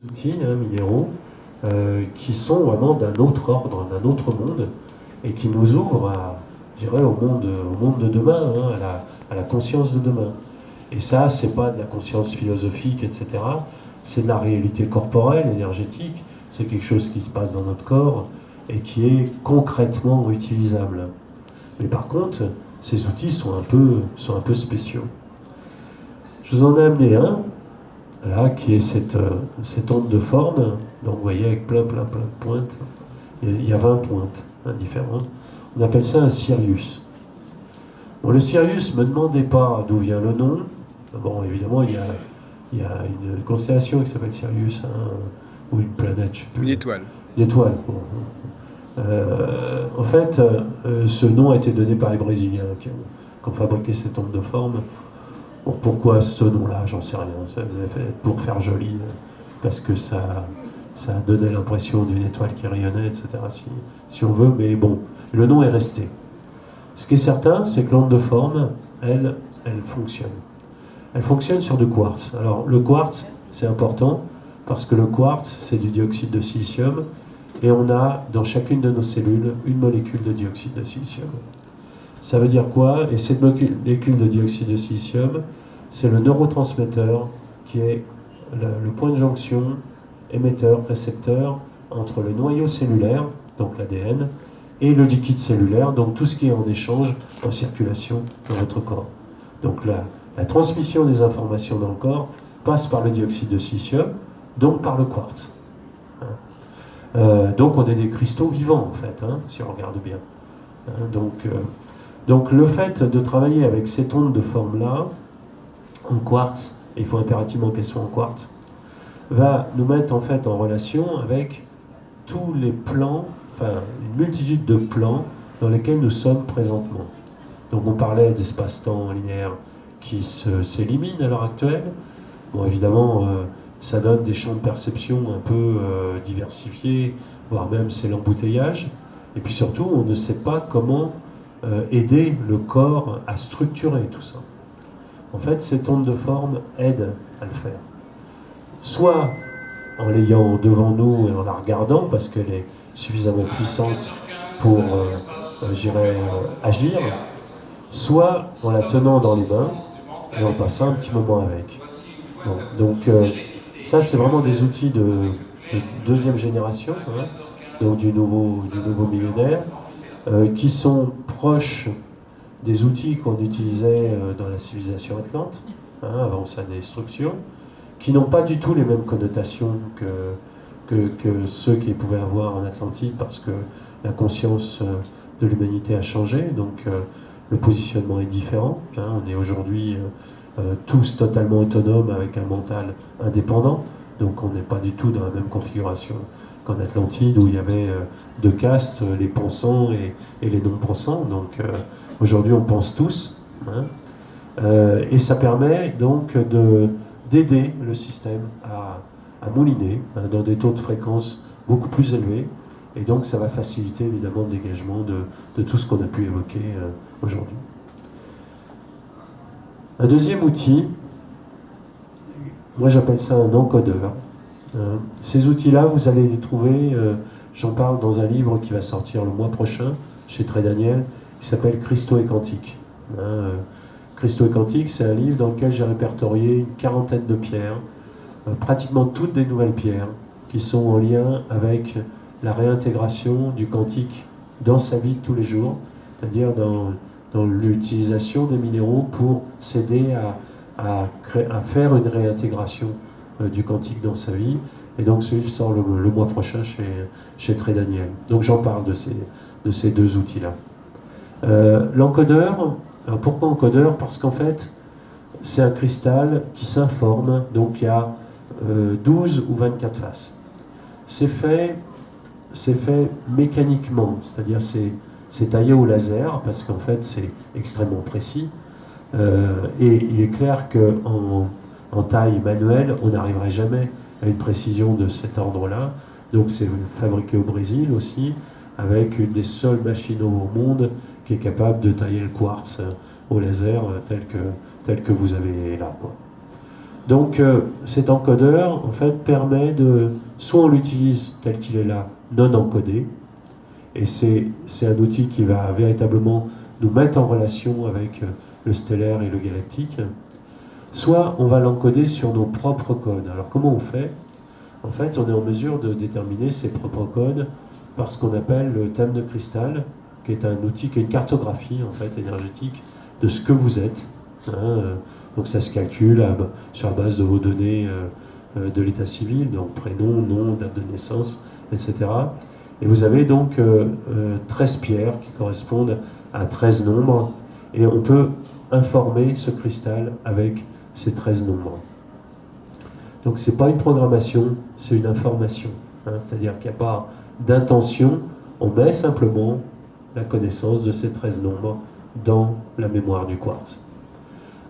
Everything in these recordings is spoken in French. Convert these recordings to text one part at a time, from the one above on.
Outils minéraux qui sont vraiment d'un autre ordre, d'un autre monde, et qui nous ouvrent je dirais, au monde de demain, à la conscience de demain. Et ça, c'est pas de la conscience philosophique, etc. C'est de la réalité corporelle, énergétique. C'est quelque chose qui se passe dans notre corps et qui est concrètement utilisable. Mais par contre, ces outils sont un peu spéciaux. Je vous en ai amené un, là, qui est cette onde de forme. Donc vous voyez, avec plein de pointes. Il y a 20 pointes différentes. On appelle ça un Sirius. Bon, le Sirius, ne me demandez pas d'où vient le nom. Bon, évidemment, il y a une constellation qui s'appelle Sirius, ou une planète, je ne sais plus. Une étoile. Une étoile. Bon. En fait, ce nom a été donné par les Brésiliens qui ont fabriqué cette onde de forme. Bon, pourquoi ce nom-là, j'en sais rien. Ça fait pour faire joli, parce que ça donnait l'impression d'une étoile qui rayonnait, etc. Si on veut, mais bon, le nom est resté. Ce qui est certain, c'est que l'onde de forme, elle fonctionne. Elle fonctionne sur du quartz. Alors, le quartz, c'est important, parce que le quartz, c'est du dioxyde de silicium, et on a dans chacune de nos cellules une molécule de dioxyde de silicium. Ça veut dire quoi? Et cette molécule de dioxyde de silicium, c'est le neurotransmetteur qui est le point de jonction émetteur-récepteur entre le noyau cellulaire, donc l'ADN, et le liquide cellulaire, donc tout ce qui est en échange, en circulation dans votre corps. Donc la transmission des informations dans le corps passe par le dioxyde de silicium, donc par le quartz. Donc on est des cristaux vivants en fait, si on regarde bien. Donc le fait de travailler avec cette onde de forme-là, en quartz, et il faut impérativement qu'elle soit en quartz, va nous mettre en fait en relation avec tous les plans, enfin une multitude de plans dans lesquels nous sommes présentement. Donc on parlait d'espace-temps linéaire qui s'élimine à l'heure actuelle. Bon, évidemment, ça donne des champs de perception un peu diversifiés, voire même c'est l'embouteillage. Et puis surtout, on ne sait pas comment aider le corps à structurer tout ça. En fait, cette onde de forme aide à le faire. Soit en l'ayant devant nous et en la regardant, parce qu'elle est suffisamment puissante pour, agir, soit en la tenant dans les mains et en passant un petit moment avec. Bon, donc ça, c'est vraiment des outils de deuxième génération, donc du nouveau millénaire, qui sont proches des outils qu'on utilisait dans la civilisation atlante, avant sa destruction, qui n'ont pas du tout les mêmes connotations que ceux qu'ils pouvaient avoir en Atlantide, parce que la conscience de l'humanité a changé, donc le positionnement est différent. On est aujourd'hui tous totalement autonomes avec un mental indépendant, donc on n'est pas du tout dans la même configuration qu'en Atlantide, où il y avait deux castes, les pensants et les non-pensants. Donc aujourd'hui on pense tous, et ça permet donc d'aider le système à mouliner dans des taux de fréquence beaucoup plus élevés, et donc ça va faciliter évidemment le dégagement de tout ce qu'on a pu évoquer aujourd'hui. Un deuxième outil, moi j'appelle ça un encodeur. Ces outils-là, vous allez les trouver, j'en parle dans un livre qui va sortir le mois prochain chez Très Daniel, qui s'appelle Cristaux et Quantiques. Cristaux et Quantiques, c'est un livre dans lequel j'ai répertorié une quarantaine de pierres, pratiquement toutes des nouvelles pierres, qui sont en lien avec la réintégration du quantique dans sa vie de tous les jours, c'est-à-dire dans l'utilisation des minéraux pour s'aider à faire une réintégration du quantique dans sa vie. Et donc ce livre sort le mois prochain chez Très Daniel. Donc j'en parle de ces deux outils-là. L'encodeur, pourquoi encodeur? Parce qu'en fait, c'est un cristal qui s'informe, donc il y a 12 ou 24 faces. C'est fait mécaniquement, c'est-à-dire c'est taillé au laser, parce qu'en fait c'est extrêmement précis. Et il est clair qu'en taille manuelle, on n'arriverait jamais à une précision de cet ordre-là. Donc c'est fabriqué au Brésil aussi, avec une des seules machines au monde qui est capable de tailler le quartz au laser tel que vous avez là, quoi. Donc cet encodeur, en fait, permet de... Soit on l'utilise tel qu'il est là, non encodé, et c'est un outil qui va véritablement nous mettre en relation avec le stellaire et le galactique, soit on va l'encoder sur nos propres codes. Alors comment on fait? En fait, on est en mesure de déterminer ses propres codes par ce qu'on appelle le thème de cristal, qui est un outil, qui est une cartographie en fait énergétique de ce que vous êtes. Donc ça se calcule sur la base de vos données de l'état civil, donc prénom, nom, date de naissance, etc. Et vous avez donc 13 pierres qui correspondent à 13 nombres, et on peut informer ce cristal avec ces 13 nombres. Donc c'est pas une programmation, c'est une information. C'est-à-dire qu'il n'y a pas d'intention, on met simplement la connaissance de ces 13 nombres dans la mémoire du quartz.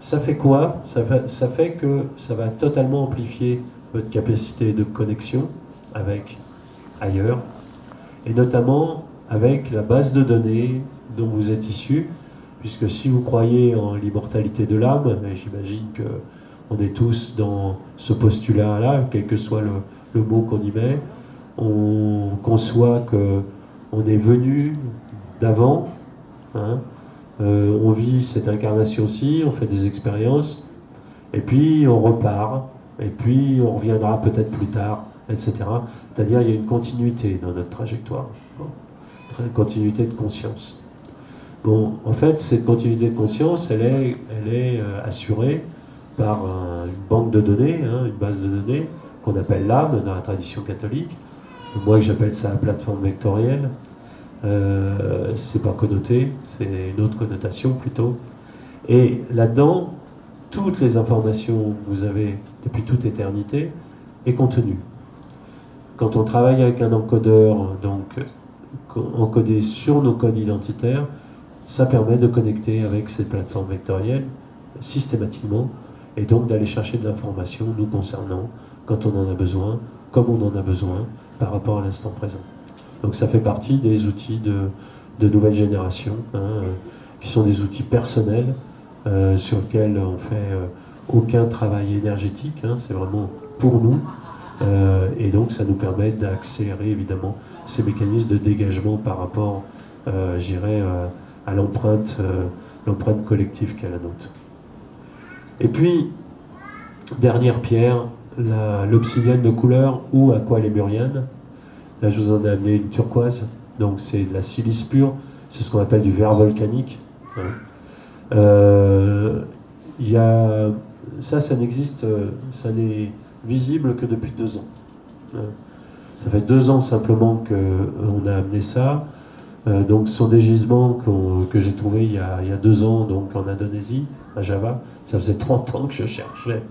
Ça fait quoi? Ça fait que ça va totalement amplifier votre capacité de connexion avec ailleurs, et notamment avec la base de données dont vous êtes issu, puisque si vous croyez en l'immortalité de l'âme, et j'imagine que on est tous dans ce postulat-là, quel que soit le mot qu'on y met, on conçoit qu'on est venu d'avant, on vit cette incarnation-ci, on fait des expériences, et puis on repart, et puis on reviendra peut-être plus tard, etc. C'est-à-dire il y a une continuité dans notre trajectoire, une continuité de conscience. Bon, en fait, cette continuité de conscience, elle est assurée par une banque de données, une base de données, qu'on appelle l'âme dans la tradition catholique. Moi, j'appelle ça la plateforme vectorielle. C'est pas connoté, c'est une autre connotation plutôt. Et là-dedans, toutes les informations que vous avez depuis toute éternité est contenue. Quand on travaille avec un encodeur, donc encodé sur nos codes identitaires, ça permet de connecter avec cette plateforme vectorielle systématiquement, et donc d'aller chercher de l'information nous concernant quand on en a besoin, comme on en a besoin par rapport à l'instant présent. Donc ça fait partie des outils de nouvelle génération, qui sont des outils personnels sur lesquels on fait aucun travail énergétique, c'est vraiment pour nous, et donc ça nous permet d'accélérer évidemment ces mécanismes de dégagement par rapport, j'irais, à l'empreinte collective qu'est la nôtre. Et puis, dernière pierre, l'obsidienne de couleur ou aqualémurienne. Là, je vous en ai amené une turquoise, donc c'est de la silice pure, c'est ce qu'on appelle du verre volcanique. Ça n'existe, ça n'est visible que depuis 2 ans. Ça fait 2 ans simplement qu'on a amené ça. Donc ce sont des gisements que j'ai trouvés il y a 2 ans donc en Indonésie, à Java. Ça faisait 30 ans que je cherchais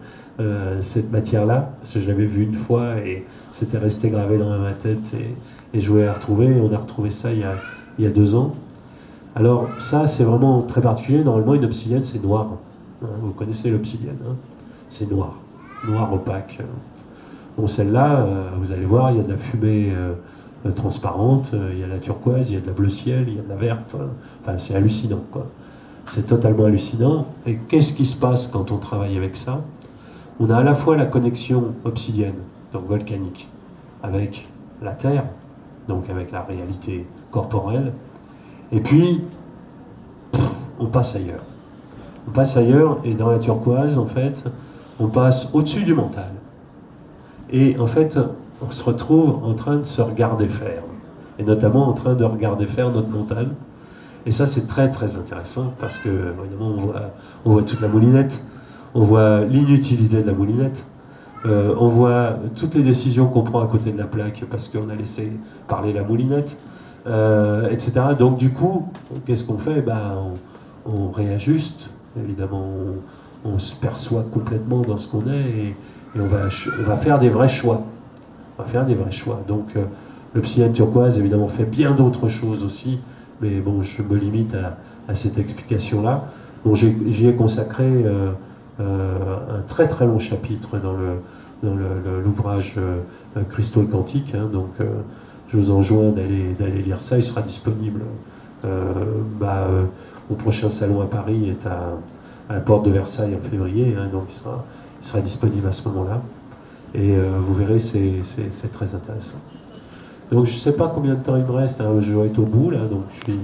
cette matière-là, parce que je l'avais vue une fois et c'était resté gravé dans ma tête, et je voulais la retrouver, et on a retrouvé ça il y a 2 ans. Alors ça c'est vraiment très particulier. Normalement une obsidienne c'est noir, vous connaissez l'obsidienne, c'est noir opaque. Bon, celle-là, vous allez voir, il y a de la fumée transparente, il y a de la turquoise, il y a de la bleu ciel, il y a de la verte. Enfin, c'est hallucinant, quoi. C'est totalement hallucinant. Et qu'est-ce qui se passe quand on travaille avec ça? On a à la fois la connexion obsidienne, donc volcanique, avec la Terre, donc avec la réalité corporelle, et puis on passe ailleurs. On passe ailleurs, et dans la turquoise, en fait, on passe au-dessus du mental. Et en fait, on se retrouve en train de se regarder faire, et notamment en train de regarder faire notre mental. Et ça, c'est très très intéressant, parce que évidemment, on voit toute la moulinette, on voit l'inutilité de la moulinette, on voit toutes les décisions qu'on prend à côté de la plaque parce qu'on a laissé parler la moulinette, etc. Donc du coup, qu'est-ce qu'on fait? On réajuste, évidemment, on se perçoit complètement dans ce qu'on est, et on va faire des vrais choix. On va faire des vrais choix. Donc l'obsidienne turquoise, évidemment, fait bien d'autres choses aussi, mais bon, je me limite à cette explication-là. Bon, j'y ai consacré un très très long chapitre dans l'ouvrage Cristaux quantiques, donc je vous enjoins d'aller lire ça. Il sera disponible au prochain salon à Paris, est à la porte de Versailles en février, donc il sera disponible à ce moment-là. Et vous verrez, c'est très intéressant. Donc je ne sais pas combien de temps il me reste, hein, je dois être au bout là, donc je suis